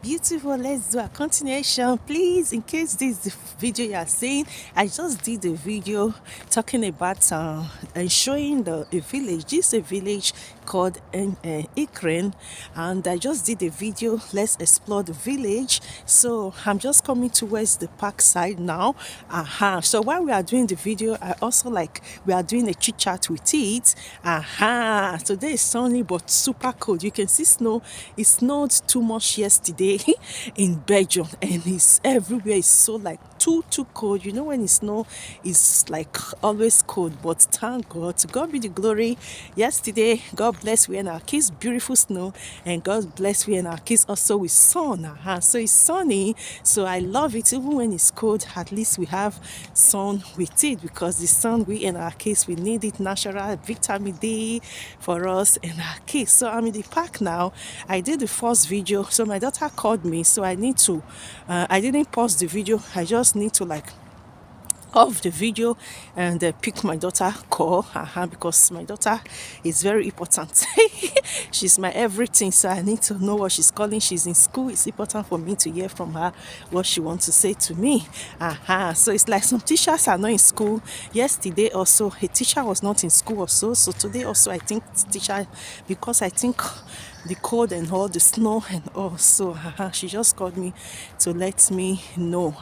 beautiful. Let's do a continuation, please. In case this is the video you are seeing, I just did a video talking about and showing a village. This is a village called Ikren, and I just did a video. Let's explore the village. So I'm just coming towards the park side now. So while we are doing the video, I also we are doing a chit chat with it. Today is sunny but super cold. You can see snow. It snowed too much yesterday in Belgium, and it's everywhere. It's so too cold. You know, when it snow, it's always cold. But thank God, to God be the glory. Yesterday, God bless we and our kids, beautiful snow, and God bless we and our kids also with sun. So it's sunny. So I love it. Even when it's cold, at least we have sun with it, because the sun, we and our kids, we need it. Natural vitamin D for us and our kids. So I'm in the park now. I did the first video, so my daughter called me, so I need to I didn't pause the video. I just need to off the video and pick my daughter call, because my daughter is very important. She's my everything, so I need to know what she's calling. She's in school. It's important for me to hear from her what she wants to say to me. So it's like some teachers are not in school. Yesterday also a teacher was not in school also, so today also I think teacher, because I think the cold and all the snow and all. So she just called me to let me know.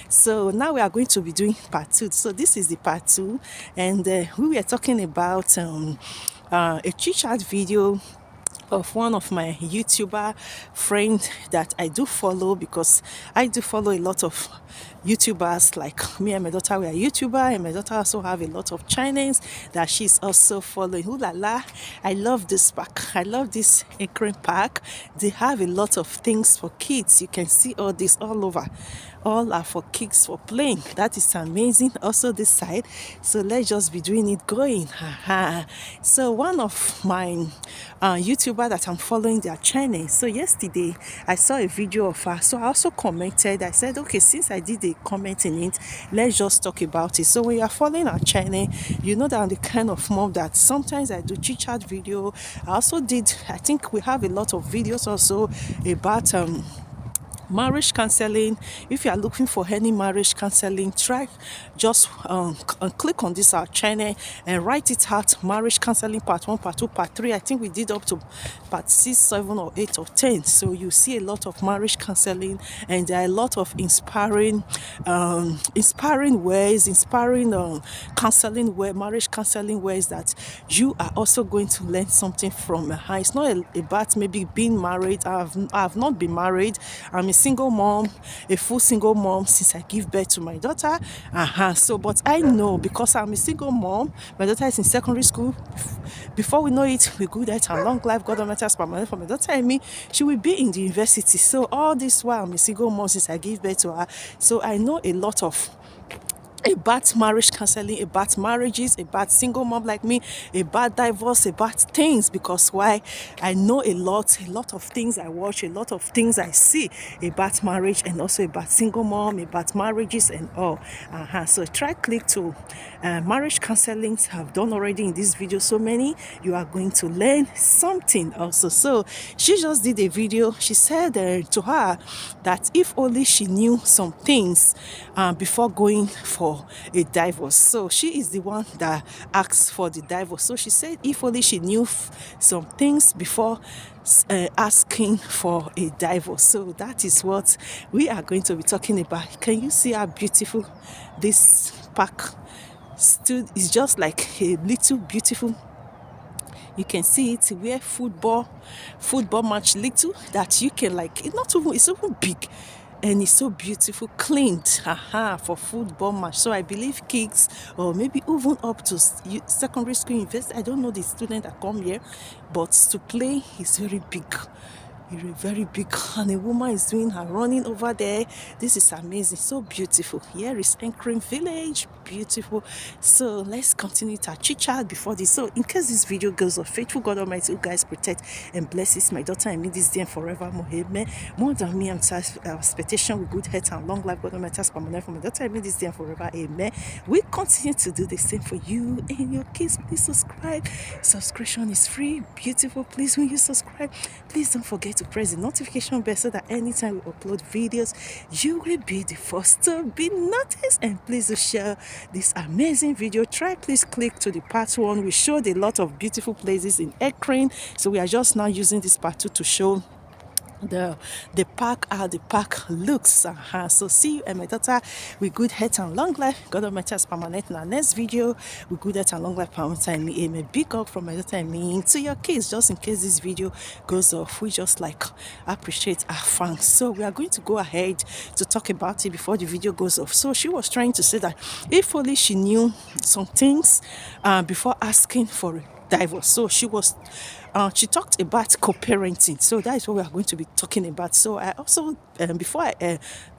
So now we are going to be doing part 2. So this is the part 2, and we were talking about a chit chat video of one of my YouTuber friends that I do follow, because I do follow a lot of YouTubers. Like me and my daughter, we are YouTuber, and my daughter also have a lot of channels that she's also following. Ooh la la, I love this park. I love this Ikren park. They have a lot of things for kids. You can see all this all over. All are for kids for playing. That is amazing. Also this side. So let's just be doing it going. So one of my YouTuber that I'm following their channel. So yesterday I saw a video of her. So I also commented. I said, okay, since I did a comment in it, let's just talk about it. So when you are following our channel, you know that I'm the kind of mom that sometimes I do chit chat video. I also did, I think we have a lot of videos also about marriage counseling. If you are looking for any marriage counseling, try just click on this our channel and write it out. Marriage counseling part 1, part 2, part 3. I think we did up to part 6, 7 or 8 or 10. So you see a lot of marriage counseling, and there are a lot of inspiring ways, counseling way, marriage counseling ways that you are also going to learn something from. It's not about maybe being married. I have not been married. I'm a single mom, a full single mom since I give birth to my daughter. So but I know, because I'm a single mom, my daughter is in secondary school. Before we know it, we good at and long life, God Almighty, permanent for my daughter and me, she will be in the university. So all this while I'm a single mom since I give birth to her, so I know a lot of about marriage counseling, about marriages, about single mom like me, about divorce, about things. Because why? I know a lot of things. I watch a lot of things I see about marriage, and also about single mom, about marriages and all. So try click to marriage counseling. I've done already in this video so many. You are going to learn something also. So she just did a video. She said to her that if only she knew some things before going for a divorce. So she is the one that asked for the divorce. So she said if only she knew some things before asking for a divorce. So that is what we are going to be talking about. Can you see how beautiful this park stood? It's just like a little beautiful. You can see it where football match little that you can it's even big. And it's so beautiful, cleaned, for football match. So I believe kids, or maybe even up to secondary school, university, I don't know the student that come here, but to play is very big. Very big, and a woman is doing her running over there. This is amazing, so beautiful. Here is Ikren village, beautiful. So let's continue to chit chat before this. So in case this video goes off, faithful God Almighty, you guys protect and blesses my daughter and me this day and forevermore. Amen. More than me, I'm expectation with good health and long life. God Almighty, permanent for my daughter and me this day and forever. Amen. We continue to do the same for you and your kids. Please subscribe. Subscription is free. Beautiful. Please, when you subscribe, please don't forget to press the notification bell so that anytime we upload videos, you will be the first to be noticed. And please do share this amazing video. Try please click to the part 1. We showed a lot of beautiful places in Ekrin, so we are just now using this part 2 to show the park, how the park looks. So see you and my daughter with good health and long life. God Almighty is permanent in our next video with good health and long life. And me a big hug from my daughter and me to your kids, just in case this video goes off. We just like appreciate our fans. So we are going to go ahead to talk about it before the video goes off. So she was trying to say that if only she knew some things before asking for a divorce. So she talked about co-parenting, so that is what we are going to be talking about. So I also before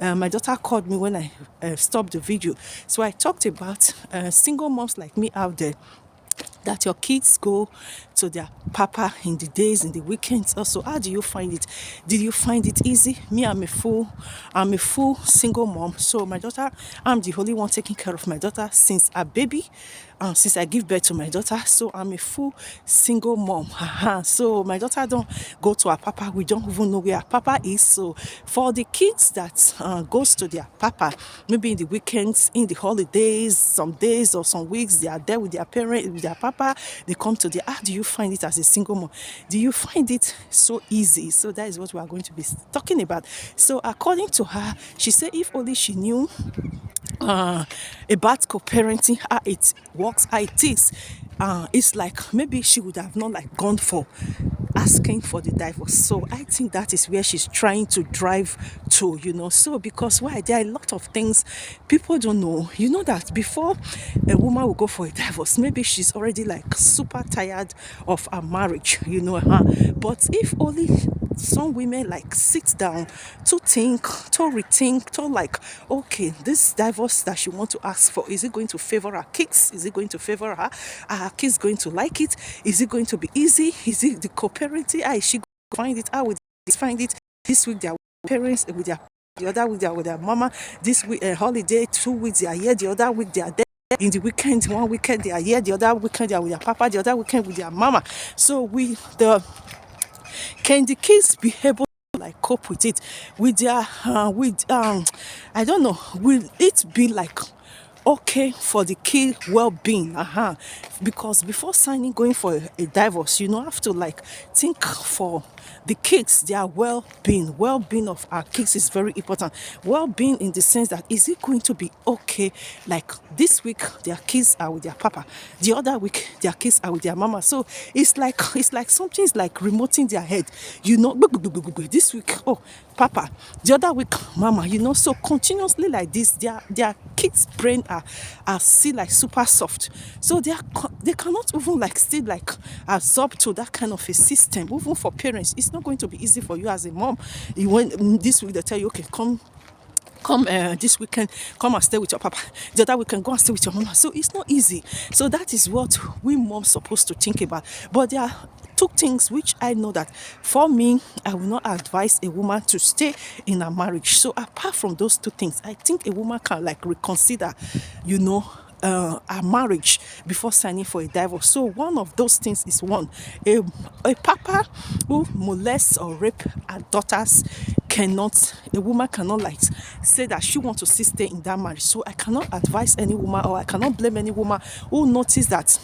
my daughter called me when I stopped the video, so I talked about single moms like me out there, that your kids go to their papa in the days, in the weekends. Also, how do you find it? Did you find it easy? Me, I'm a full single mom. So my daughter, I'm the only one taking care of my daughter since a baby, since I give birth to my daughter. So I'm a full single mom. So my daughter don't go to her papa. We don't even know where her papa is. So for the kids that goes to their papa, maybe in the weekends, in the holidays, some days or some weeks, they are there with their parents, with their papa. They come to the, how do you find it as a single mom? Do you find it so easy? So that is what we are going to be talking about. So according to her, she said if only she knew about co-parenting, how it works, how it is, it's like maybe she would have not like gone for asking for the divorce. So I think that is where she's trying to drive to, so because why, there are a lot of things people don't know. You know that before a woman will go for a divorce, maybe she's already like super tired of her marriage, but if only some women like sit down to think, to rethink, to like, okay, this divorce that she want to ask for, is it going to favor her kids? Is it going to favor her? Are her kids going to like it? Is it going to be easy? Is it the co-parenting? Is she going to find it? How would they find it? This week their parents with their, the other week with their mama. This week holiday, 2 weeks they are here, the other week they are there. In the weekend, one weekend they are here, the other weekend they are with their papa, the other weekend with their mama. So can the kids be able to like cope with it with their I don't know, will it be like okay for the kid well-being? Because before going for a divorce, you have to like think for the kids, their well-being of our kids is very important. Well-being in the sense that, is it going to be okay, like this week their kids are with their papa, the other week their kids are with their mama. So it's like something's like remoting their head, this week papa, the other week mama, so continuously like this, their kids' brain are still like super soft, so they cannot even like still like absorb to that kind of a system. Even for parents, it's not going to be easy for you as a mom. This week they tell you, okay, come this weekend, come and stay with your papa, the other weekend go and stay with your mama. So it's not easy. So that is what we moms supposed to think about. But there are two things which I know that for me, I will not advise a woman to stay in a marriage. So apart from those two things, I think a woman can like reconsider, a marriage before signing for a divorce. So one of those things is a papa who molests or rape her daughters a woman cannot like say that she wants to stay in that marriage. So I cannot advise any woman, or I cannot blame any woman who notice that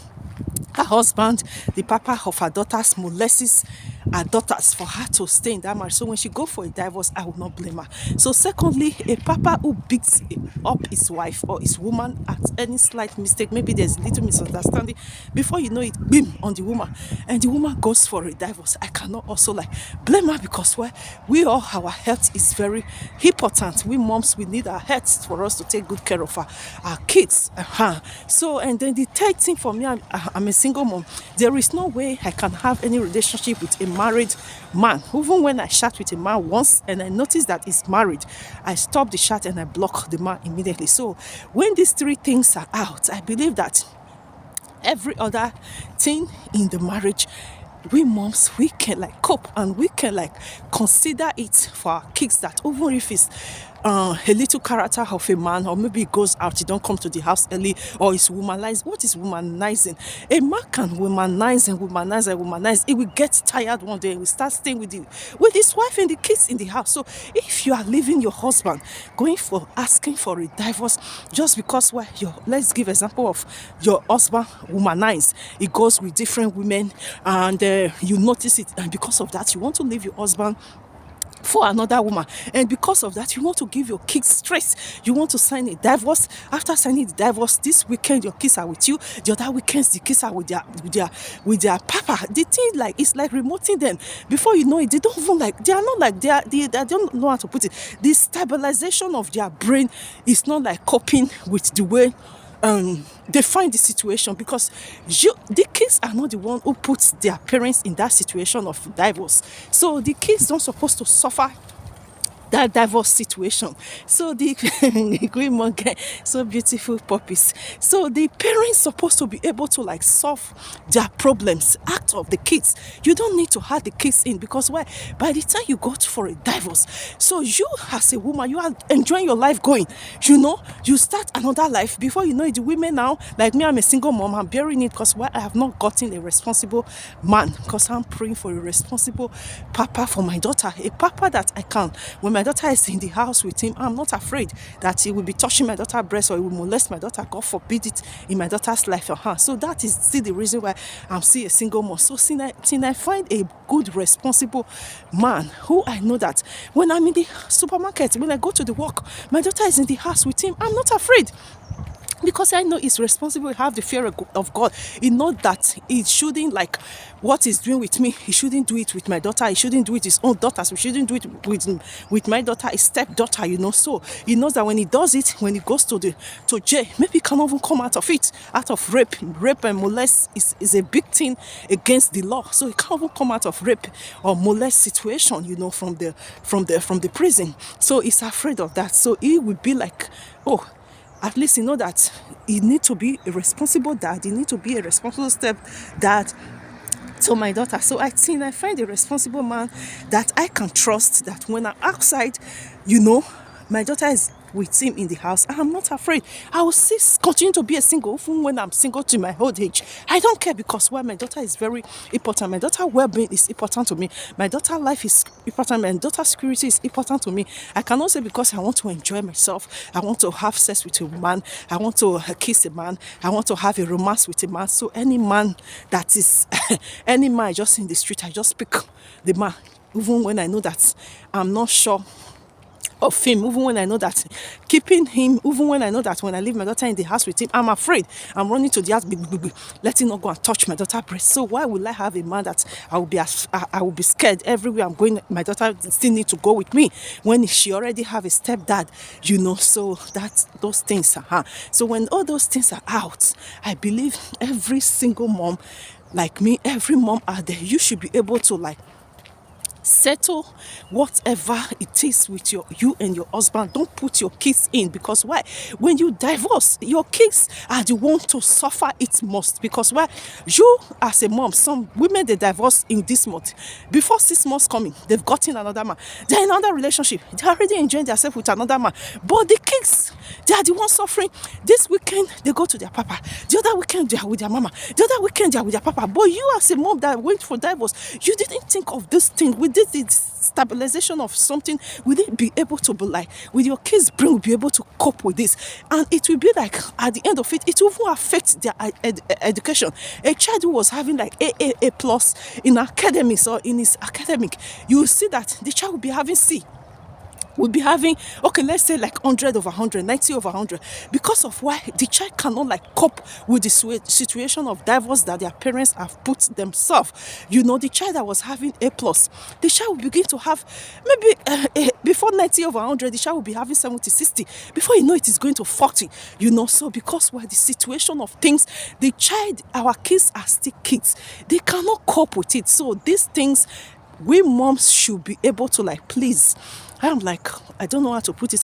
her husband, the papa of her daughters, molests her daughters, for her to stay in that marriage. So when she go for a divorce, I will not blame her. So secondly, a papa who beats up his wife or his woman at any slight mistake, maybe there's a little misunderstanding, before you know it, boom, on the woman, and the woman goes for a divorce, I cannot also like blame her, because our health is very important. We moms, we need our health for us to take good care of our kids. So, and then the third thing for me, I'm a single mom. There is no way I can have any relationship with a married man. Even when I chat with a man once and I notice that he's married, I stop the chat and I block the man immediately. So when these three things are out, I believe that every other thing in the marriage, we moms, we can like cope, and we can like consider it for our kids, that even if it's a little character of a man, or maybe he goes out, he don't come to the house early, or it's womanized. What is womanizing? A man can womanize and womanize and womanize. He will get tired one day and will start staying with his wife and the kids in the house. So if you are leaving your husband, going for asking for a divorce just because let's give example of your husband womanize, he goes with different women, and you notice it, and because of that you want to leave your husband for another woman, and because of that you want to give your kids stress, you want to sign a divorce. After signing the divorce, this weekend your kids are with you, the other weekends the kids are with their papa. The thing, like, it's like remoting them. Before you know it, they don't even, like, they are not like, they don't know how to put it. The stabilization of their brain is not like coping with the way they find the situation, because the kids are not the one who puts their parents in that situation of divorce. So the kids don't supposed to suffer that divorce situation. So the green monkey, so beautiful puppies. So the parents supposed to be able to, like, solve their problems out of the kids. You don't need to have the kids in, because why? By the time you go for a divorce, so you as a woman, you are enjoying your life going. You start another life. Before you know it, the women now, like me, I'm a single mom. I'm bearing it because why? I have not gotten a responsible man, because I'm praying for a responsible papa for my daughter, a papa that I can, when my daughter is in the house with him, I'm not afraid that he will be touching my daughter's breast, or he will molest my daughter. God forbid it in my daughter's life or her. So that is still the reason why I'm still a single mom. So since I find a good, responsible man who I know that when I'm in the supermarket, when I go to the work, my daughter is in the house with him, I'm not afraid. Because I know he's responsible, have the fear of God. He knows that he shouldn't, like, what he's doing with me, he shouldn't do it with my daughter. He shouldn't do it with his own daughters. We shouldn't do it with my daughter, his stepdaughter, So he knows that when he does it, when he goes to jail, maybe he can't even come out of it, out of rape. Rape and molest is a big thing against the law. So he can't even come out of rape or molest situation, from the prison. So he's afraid of that. So he would be like, oh, at least that he need to be a responsible dad. He need to be a responsible stepdad to my daughter. So I find a responsible man that I can trust, that when I'm outside, my daughter is with him in the house, I'm not afraid. I will continue to be a single, even when I'm single to my old age. I don't care, because my daughter is very important. My daughter's well-being is important to me. My daughter's life is important. My daughter's security is important to me. I cannot say because I want to enjoy myself, I want to have sex with a man, I want to kiss a man, I want to have a romance with a man. So any man that is any man just in the street, I just pick the man, even when I know that I'm not sure of him, even when I know that keeping him, even when I know that when I leave my daughter in the house with him, I'm afraid. I'm running to the house, let him not go and touch my daughter's breast. So why will I have a man that I will be scared everywhere I'm going? My daughter still need to go with me when she already have a stepdad, So those things are So when all those things are out, I believe every single mom like me, every mom out there, you should be able to, like, settle whatever it is with you and your husband. Don't put your kids in, because why? When you divorce, your kids are the one to suffer it most. Because why? You as a mom, some women, they divorce in this month. Before 6 months coming, they've gotten another man. They're in another relationship. They're already enjoying themselves with another man. But the kids, they are the ones suffering. This weekend, they go to their papa. The other weekend, they are with their mama. The other weekend, they are with their papa. But you as a mom that went for divorce, you didn't think of this thing. With this stabilization of something, will it be able to be like, with your kids' brain will be able to cope with this? And it will be like, at the end of it, it will even affect their education. A child who was having like A plus in academics or in his academic, you will see that the child will be having C. We'll be having, okay, let's say like 100 over 100, 90 over 100, because of why the child cannot, like, cope with the situation of divorce that their parents have put themselves. The child that was having A plus, the child will begin to have maybe before 90 over 100, the child will be having 70, 60. Before you know it is going to 40. So because why the situation of things, the child, our kids are still kids. They cannot cope with it. So these things, we moms should be able to, like, please. I'm like, I don't know how to put it.